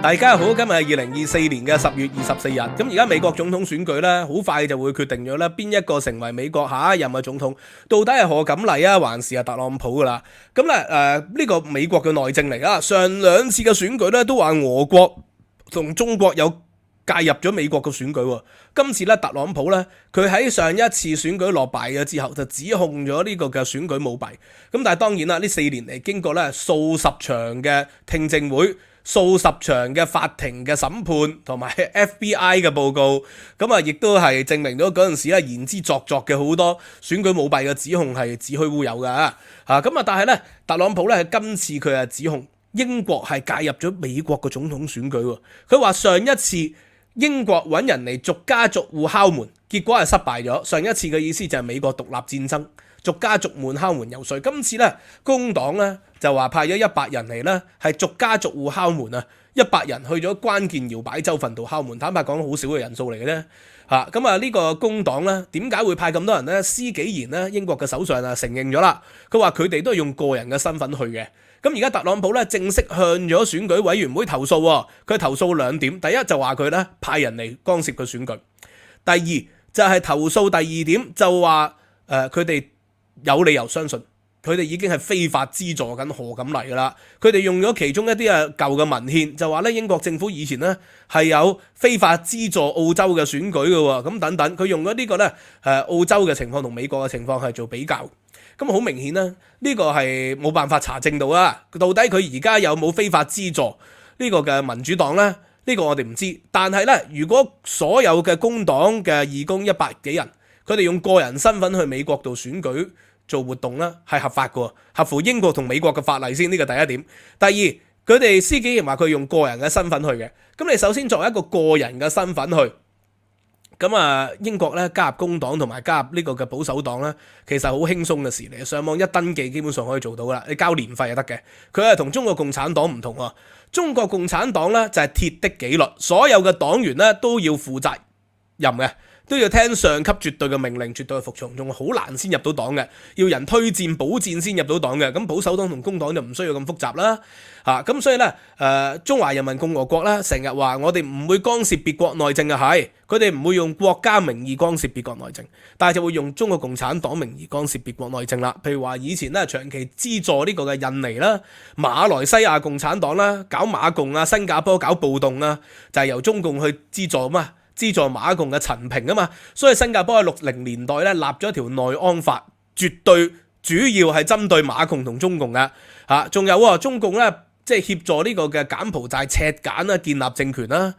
大家好，今日係2024年嘅10月24日。咁而家美國總統選舉咧，好快就會決定咗咧，邊一個成為美國下一任嘅總統，到底係賀錦麗啊，還是係特朗普噶啦？咁咧呢個美國嘅內政嚟啦，上兩次嘅選舉咧都話俄國同中國有介入咗美國嘅選舉喎。今次咧特朗普咧，佢喺上一次選舉落敗咗之後，就指控咗呢個嘅選舉舞弊。咁但係當然啦，呢4年嚟經過咧數十場嘅聽證會、數十場嘅法庭嘅審判同埋 FBI 嘅報告，咁啊亦都係證明咗嗰陣時咧言之鑿鑿嘅好多選舉舞弊嘅指控係子虛烏有㗎。咁啊，但係咧特朗普咧今次佢係指控英國係介入咗美國嘅總統選舉喎。佢話上一次英國揾人嚟逐家逐戶敲門，結果係失敗咗。上一次嘅意思就係美國獨立戰爭，逐家逐門敲門游說。今次咧工黨咧就話派咗100人嚟咧，係逐家逐戶敲門啊！100人去咗關鍵搖擺州份度敲門，坦白講好少嘅人數嚟嘅啫。咁啊呢個工黨咧點解會派咁多人咧？施紀賢咧英國嘅首相啊承認咗啦，佢話佢哋都係用個人嘅身份去嘅。咁而家特朗普咧正式向咗選舉委員會投訴喎，佢投訴2點，第一就話佢咧派人嚟干涉個選舉，第二就係投訴第2點就話佢哋有理由相信佢哋已經係非法資助緊賀錦麗㗎啦。佢哋用咗其中一啲舊嘅文獻，就話咧英國政府以前咧係有非法資助澳洲嘅選舉嘅喎，咁等等。佢用咗呢個咧澳洲嘅情況同美國嘅情況係做比較。咁好明顯啦，呢個係冇辦法查證到啦。到底佢而家有冇非法資助呢個嘅民主黨呢？呢個我哋唔知。但係咧，如果所有嘅工黨嘅義工100幾人，佢哋用個人身份去美國度選舉做活動啦，係合法嘅，合乎英國同美國嘅法例先。呢個第一點。第二，佢哋施紀賢話佢用個人嘅身份去嘅。咁你首先作為一個個人嘅身份去。咁啊，英國咧加入工黨同埋加入呢個嘅保守黨咧，其實好輕鬆嘅事嚟，上網一登記基本上可以做到噶啦，你交年費就得嘅。佢係同中國共產黨唔同喎，中國共產黨咧就係鐵的紀律，所有嘅黨員咧都要負責任嘅，都要聽上級絕對嘅命令，絕對嘅服從，仲好難先入到黨嘅，要人推薦保薦先入到黨嘅。咁保守黨同工黨就唔需要咁複雜啦。咁所以咧，中華人民共和國咧成日話我哋唔會干涉別國內政嘅，係佢哋唔會用國家名義干涉別國內政，但係就會用中國共產黨名義干涉別國內政啦。譬如話以前咧長期資助呢個嘅印尼啦、馬來西亞共產黨啦，搞馬共啊、新加坡搞暴動啊，就係由中共去資助嘛。資助馬共嘅陳平啊嘛，所以新加坡喺60年代咧立咗一條內安法，絕對主要係針對馬共同中共嘅。仲有中共咧即係協助呢個嘅柬埔寨赤柬啦，建立政權啦。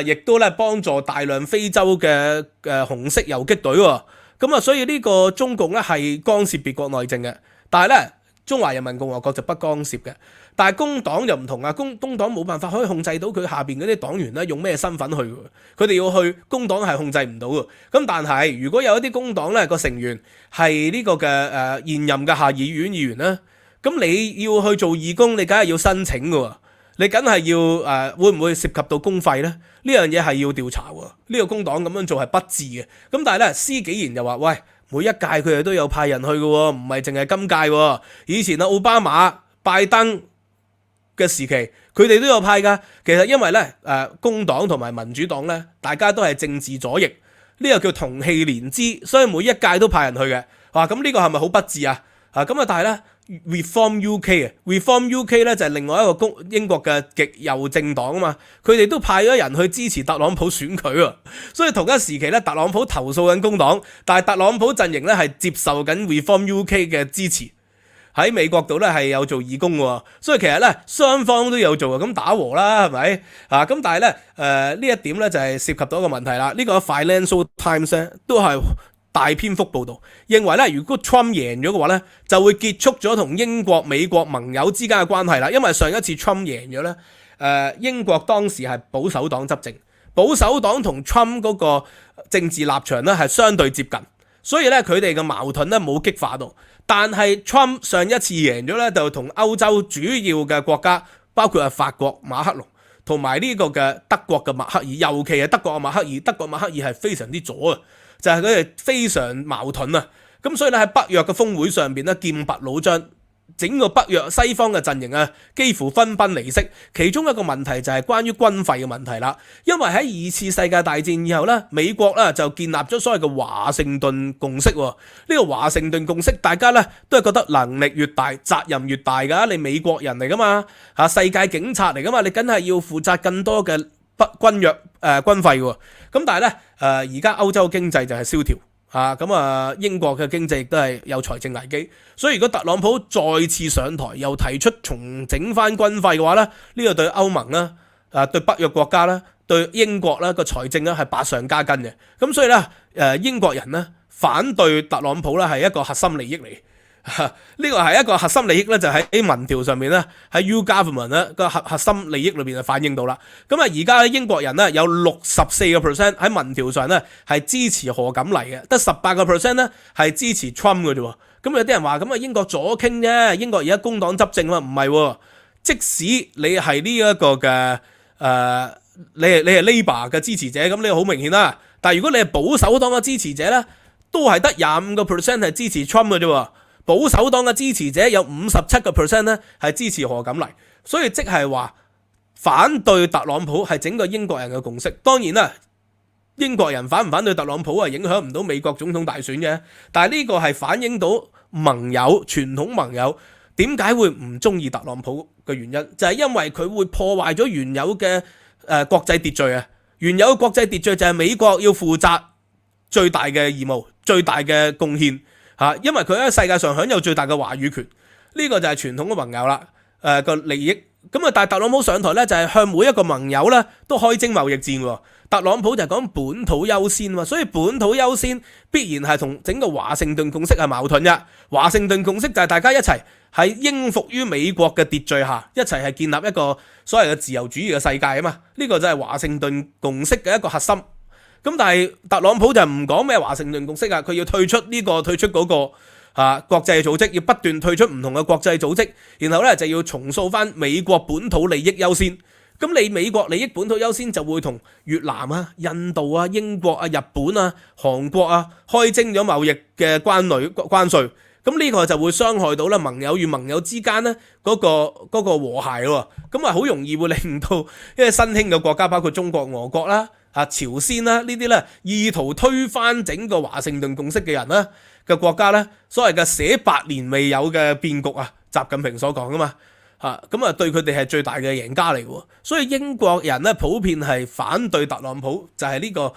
亦都咧幫助大量非洲嘅紅色游擊隊喎。咁啊，所以呢個中共咧係干涉別國內政嘅，但係咧中華人民共和國就不干涉嘅。但係工黨就唔同啊，工黨冇辦法可以控制到佢下邊嗰啲黨員咧用咩身份去，佢哋要去工黨係控制唔到嘅。咁但係如果有一啲工黨咧個成員係呢個嘅現任嘅下議院議員咧，咁你要去做義工，你梗係要申請嘅，你梗係要會唔會涉及到公費咧？呢樣嘢係要調查喎。呢個工黨咁樣做係不智嘅。咁但係咧，施紀賢就話：喂，每一屆佢哋都有派人去嘅，唔係淨係今屆。以前奧巴馬、拜登嘅時期，佢哋都有派噶。其實因為咧，工黨同埋民主黨咧，大家都係政治左翼，呢個叫同氣連枝，所以每一屆都派人去嘅。咁呢個係咪好不智啊？但係咧 Reform UK 啊 ，Reform UK 咧就係另外一個英國嘅極右政黨啊嘛，佢哋都派咗人去支持特朗普選舉啊。所以同一時期咧，特朗普投訴緊工黨，但係特朗普陣營咧係接受緊 Reform UK 嘅支持。喺美國度咧係有做義工喎，所以其實咧雙方都有做啊，咁打和啦，係咪咁但係咧呢一點咧就係涉及到一個問題啦。呢個 Financial Times 咧都係大篇幅報導，認為咧如果 Trump 贏咗嘅話咧，就會結束咗同英國、美國盟友之間嘅關係啦。因為上一次 Trump 贏咗咧，英國當時係保守黨執政，保守黨同 Trump 嗰個政治立場咧係相對接近，所以咧佢哋嘅矛盾咧冇激化到。但係 Trump 上一次贏咗咧，就同歐洲主要嘅國家，包括係法國馬克龍同埋呢個嘅德國嘅默克爾，尤其係德國嘅默克爾，德國默克爾係非常之左啊，就係佢哋非常矛盾啊。咁所以咧喺北約嘅峰會上邊咧劍拔弩張，整個北約西方嘅陣營啊，幾乎分崩離析。其中一個問題就係關於軍費嘅問題啦。因為喺二次世界大戰以後咧，美國咧就建立咗所謂嘅華盛頓共識。呢個華盛頓共識，大家咧都係覺得能力越大，責任越大㗎。你美國人嚟㗎嘛，世界警察嚟㗎嘛，你梗係要負責更多嘅軍費喎。咁但係咧而家歐洲經濟就係蕭條。英國嘅經濟亦都係有財政危機，所以如果特朗普再次上台，又提出重整翻軍費嘅話咧，呢個對歐盟啦、對北約國家啦、對英國啦個財政咧係百上加斤嘅。咁所以咧英國人咧反對特朗普咧係一個核心利益嚟。呢個係一個核心利益咧，就喺民調上面咧，喺 YouGovernment 咧個核心利益裏邊就反映到啦。咁而家英國人咧有64%喺民調上咧係支持賀錦麗嘅，得18%咧係支持 Trump 嘅啫。咁有啲人話咁英國左傾啫，英國而家工黨執政嘛，唔係。即使你係呢一個嘅你係 Labour 嘅支持者，咁呢個好明顯啦。但係如果你係保守黨嘅支持者咧，都係得25% 係支持 Trump 嘅啫。保守黨嘅支持者有57% 咧係支持賀錦麗，所以即係話反對特朗普係整個英國人嘅共識。當然啦，英國人反唔反對特朗普影響唔到美國總統大選嘅，但係呢個係反映到傳統盟友點解會唔中意特朗普嘅原因，就係因為佢會破壞咗原有嘅國際秩序啊！原有嘅國際秩序就係美國要負責最大嘅義務、最大嘅貢獻。因為佢喺世界上享有最大嘅話語權，呢個就係傳統嘅盟友啦，個利益。咁但係特朗普上台咧，就係向每一個盟友咧都開徵貿易戰喎。特朗普就係講本土優先嘛，所以本土優先必然係同整個華盛頓共識係矛盾嘅。華盛頓共識就係大家一齊喺應服於美國嘅秩序下，一齊係建立一個所謂嘅自由主義嘅世界啊嘛。呢個就係華盛頓共識嘅一個核心。咁但係特朗普就唔講咩華盛頓共識啊，佢要退出呢個退出嗰個國際組織，要不斷退出唔同嘅國際組織，然後咧就要重塑翻美國本土利益優先。咁你美國利益本土優先就會同越南啊、印度啊、英國啊、日本啊、韓國啊開徵咗貿易嘅關稅。咁呢個就會傷害到咧盟友與盟友之間咧嗰個和諧喎。咁好容易會令到一啲新興嘅國家，包括中國、俄國啦、朝鮮啦呢啲咧，意圖推翻整個華盛頓共識嘅人啦嘅國家咧，所謂嘅寫百年未有嘅變局啊，習近平所講噶嘛，對佢哋係最大嘅贏家嚟喎。所以英國人咧普遍係反對特朗普，就係呢個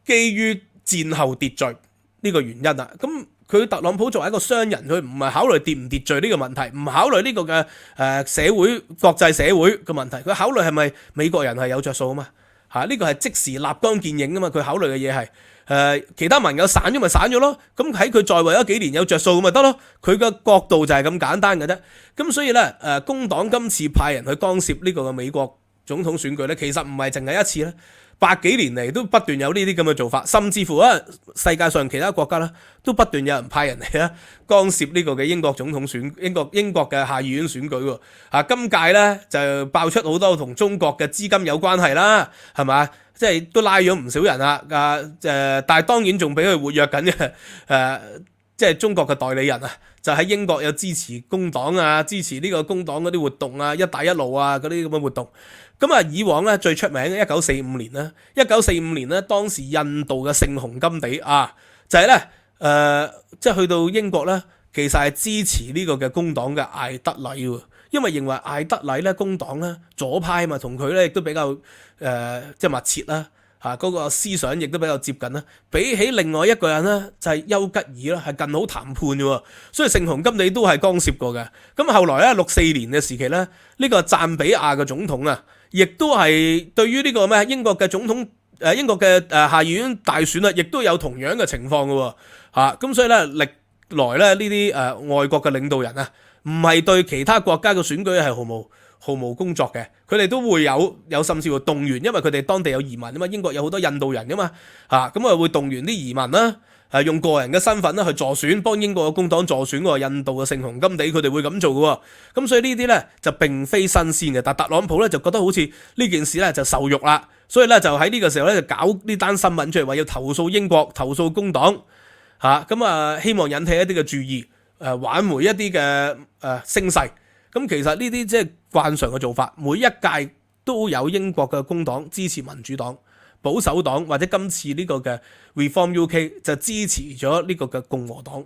基於戰後秩序呢個原因啊。咁佢特朗普作為一個商人，佢唔係考慮秩唔秩序呢個問題，唔考慮呢個嘅社會國際社會嘅問題，佢考慮係咪美國人係有着數啊嘛。呢個係即時立竿見影啊嘛！佢考慮嘅嘢係其他盟友散咗咪散咗咯，咁喺佢在位咗幾年有着數咁咪得咯。佢嘅角度就係咁簡單嘅啫。咁所以咧工黨今次派人去干涉呢個嘅美國總統選舉咧，其實唔係淨係一次咧，100幾年嚟都不斷有呢啲咁嘅做法，甚至乎世界上其他國家咧都不斷有人派人嚟干涉呢個嘅英國總統英國嘅下議院選舉喎。今屆咧就爆出好多同中國嘅資金有關係啦，係咪？即係都拉咗唔少人啦。但係當然仲俾佢活躍緊嘅即係中國嘅代理人啊，就喺英國有支持工黨啊，支持呢個工黨嗰啲活動啊，一帶一路啊嗰啲咁嘅活動。以往咧最出名嘅1945年啦，1945年咧當時印度嘅聖雄甘地就係咧即係去到英國咧，其實係支持呢個嘅工黨嘅艾德禮喎，因為認為艾德禮咧工黨咧左派嘛，同佢咧亦都比較即係密切啦。嗰個思想亦都比較接近啦，比起另外一個人咧就係丘吉爾啦，係更好談判嘅喎，所以聖雄甘地都係干涉過嘅。咁後來咧64年嘅時期咧，呢個贊比亞嘅總統啊，亦都係對於呢個英國嘅總統英國嘅下議院大選啊，亦都有同樣嘅情況嘅喎。咁所以咧歷來咧呢啲外國嘅領導人啊，唔係對其他國家嘅選舉係毫無工作嘅，佢哋都會有甚至乎動員，因為佢哋當地有移民啊嘛，英國有好多印度人噶嘛，咁會動員啲移民啦，用個人嘅身份去助選，幫英國嘅工黨助選喎，印度嘅聖雄甘地佢哋會咁做嘅喎，咁所以呢啲咧就並非新鮮嘅，但特朗普咧就覺得好似呢件事咧就受辱啦，所以咧就喺呢個時候咧就搞呢單新聞出嚟，話要投訴英國、投訴工黨，希望引起一啲嘅注意。挽回一啲嘅聲勢。咁其實呢啲即係慣常嘅做法，每一屆都有英國嘅工黨支持民主黨，保守黨或者今次呢個嘅 Reform UK 就支持咗呢個嘅共和黨。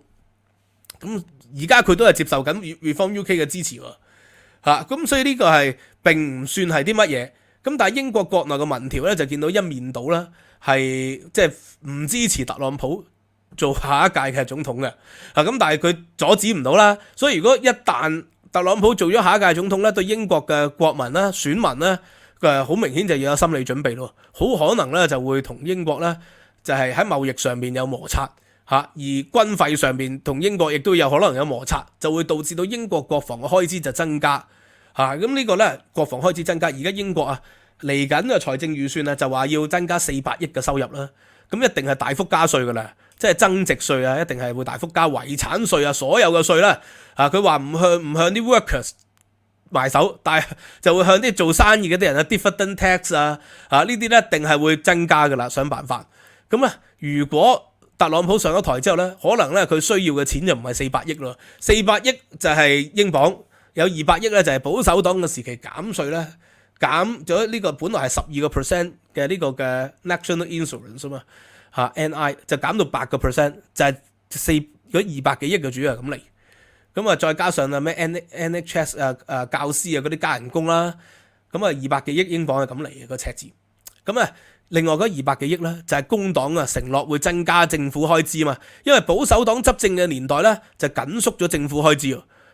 咁而家佢都係接受緊 Reform UK 嘅支持喎。咁所以呢個係並唔算係啲乜嘢。咁但係英國國內嘅民調咧就見到一面倒啦，係即係唔支持特朗普做下一屆嘅總統嘅。咁但係佢阻止唔到啦。所以如果一旦特朗普做咗下一屆總統咧，對英國嘅國民啦、選民咧，好明顯就要有心理準備咯。好可能咧就會同英國咧就係喺貿易上面有摩擦而軍費上面同英國亦都有可能有摩擦，就會導致到英國國防嘅開支就增加咁呢個咧國防開支增加，而家英國嚟緊嘅財政預算就話要增加400億嘅收入啦，咁一定係大幅加稅噶啦。即係增值稅一定係會大幅加遺產稅所有嘅稅啦。佢話唔向啲 workers 埋手，但係就會向啲做生意嗰啲人dividend tax 呢啲咧一定係會增加噶啦，想辦法。咁如果特朗普上咗台之後咧，可能咧佢需要嘅錢就唔係400億咯，400億就係英鎊，有200億咧就係保守黨嘅時期減稅咧，減咗呢個本來係12% 嘅呢個嘅 national insurance 嘛。NI 就減到8%，就係200幾億嘅主要係咁嚟。咁再加上咩 NHS 教師嗰啲加人工啦，咁200幾億英鎊係咁嚟嘅個赤字。咁另外嗰200幾億咧就係工黨承諾會增加政府開支嘛，因為保守黨執政嘅年代咧就緊縮咗政府開支。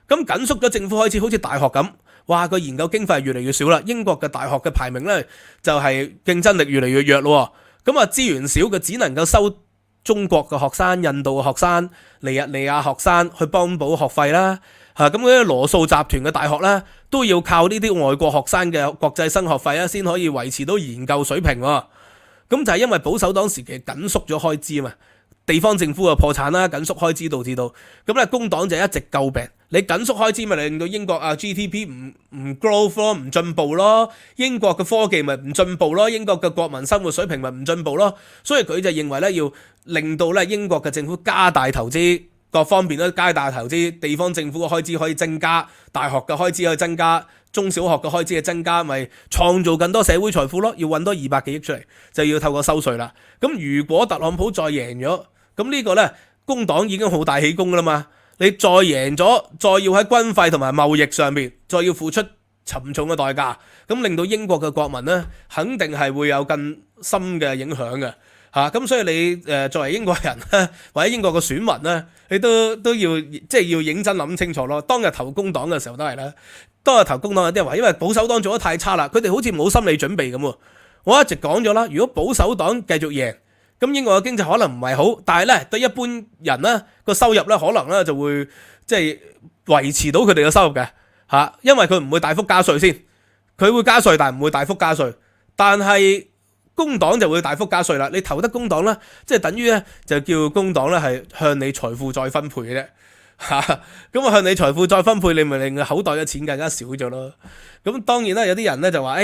咁緊縮咗政府開支，好似大學咁，哇個研究經費越嚟越少啦。英國嘅大學嘅排名咧就係競爭力越嚟越弱咯。咁資源少，佢只能夠收中國嘅學生、印度嘅學生、尼日利亞學生去幫補學費啦。咁嗰啲羅素集團嘅大學咧，都要靠呢啲外國學生嘅國際生學費先可以維持到研究水平。咁就係因為保守黨時期緊縮咗開支嘛，地方政府嘅破產啦，緊縮開支導致到。咁咧工黨就一直詬病，你緊縮開支咪令到英國GDP 唔 growth 咯，唔進步咯，英國嘅科技咪唔進步咯，英國嘅國民生活水平咪唔進步咯，所以佢就認為咧要令到咧英國嘅政府加大投資，各方面都加大投資，地方政府嘅開支可以增加，大學嘅開支可以增加，中小學嘅開支嘅增加，咪創造更多社會財富咯，要搵多200幾億出嚟，就要透過收稅啦。咁如果特朗普再贏咗，咁呢個咧工黨已經好大喜功噶啦嘛。你再贏咗，再要喺軍費同埋貿易上面，再要付出沉重嘅代價，咁令到英國嘅國民咧，肯定係會有更深嘅影響嘅。咁所以你作為英國人或者英國嘅選民咧，你都要即係要認真諗清楚咯。當日投工黨嘅時候都係啦，當日投工黨有啲人話，因為保守黨做得太差啦，佢哋好似冇心理準備咁。我一直講咗啦，如果保守黨繼續贏，咁英國嘅經濟可能唔係好，但係咧對一般人咧個收入咧可能咧就會即係維持到佢哋嘅收入嘅因為佢唔會大幅加稅先，佢會加稅但係唔會大幅加稅，但係工黨就會大幅加稅啦。你投得工黨咧，即係等於咧就叫工黨咧係向你財富再分配嘅啫。咁向你財富再分配，你咪令佢口袋嘅錢更加少咗咯。咁當然啦，有啲人咧就話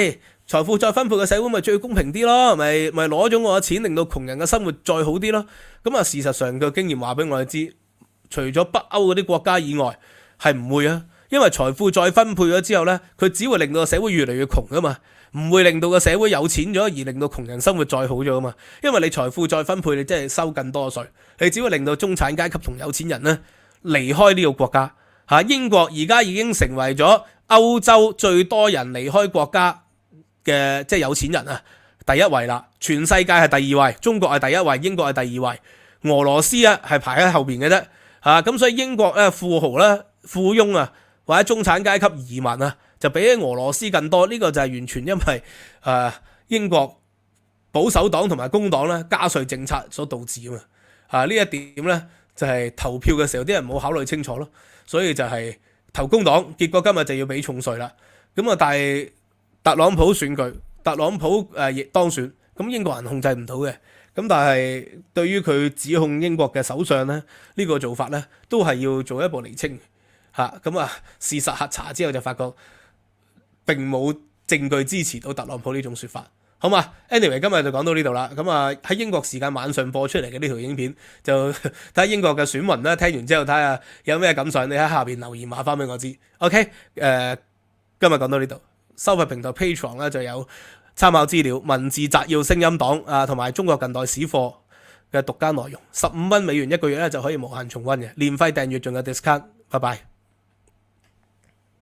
財富再分配嘅社會咪最公平啲咯，咪攞咗我嘅錢，令到窮人嘅生活再好啲咯。咁事實上嘅經驗話俾我哋知，除咗北歐嗰啲國家以外，係唔會啊。因為財富再分配咗之後咧，佢只會令到個社會越嚟越窮噶嘛，唔會令到個社會有錢咗而令到窮人生活再好咗噶嘛。因為你財富再分配，你即係收更多稅，你只會令到中產階級同有錢人咧離開呢個國家。英國而家已經成為咗歐洲最多人離開國家嘅即係有錢人第一位啦。全世界係第二位，中國係第一位，英國係第二位，俄羅斯係排喺後邊嘅啫。咁所以英國咧富豪咧富翁或者中產階級移民就比起俄羅斯更多。呢個就係完全因為英國保守黨同埋工黨咧加稅政策所導致啊。呢一點咧就係投票嘅時候啲人冇考慮清楚咯，所以就係投工黨，結果今日就要俾重稅啦。咁但係特朗普選舉，特朗普亦當選，咁英國人控制唔到嘅。咁但係對於佢指控英國嘅首相咧，呢個做法咧都係要做一步釐清。事實核查之後就發覺並冇證據支持到特朗普呢種說法。好嘛？Anyway，今日就講到呢度啦。咁啊喺英國時間晚上播出嚟嘅呢條影片，就睇下英國嘅選民啦。聽完之後睇下有咩感想，你喺下邊留言話翻俾我知。OK，今日講到呢度，收費平台 Patreon 咧就有參考資料、文字摘要、聲音檔啊，同埋中國近代史課嘅獨家內容。15蚊美元一個月咧就可以無限重溫嘅，年費訂閱仲有 discount。拜拜。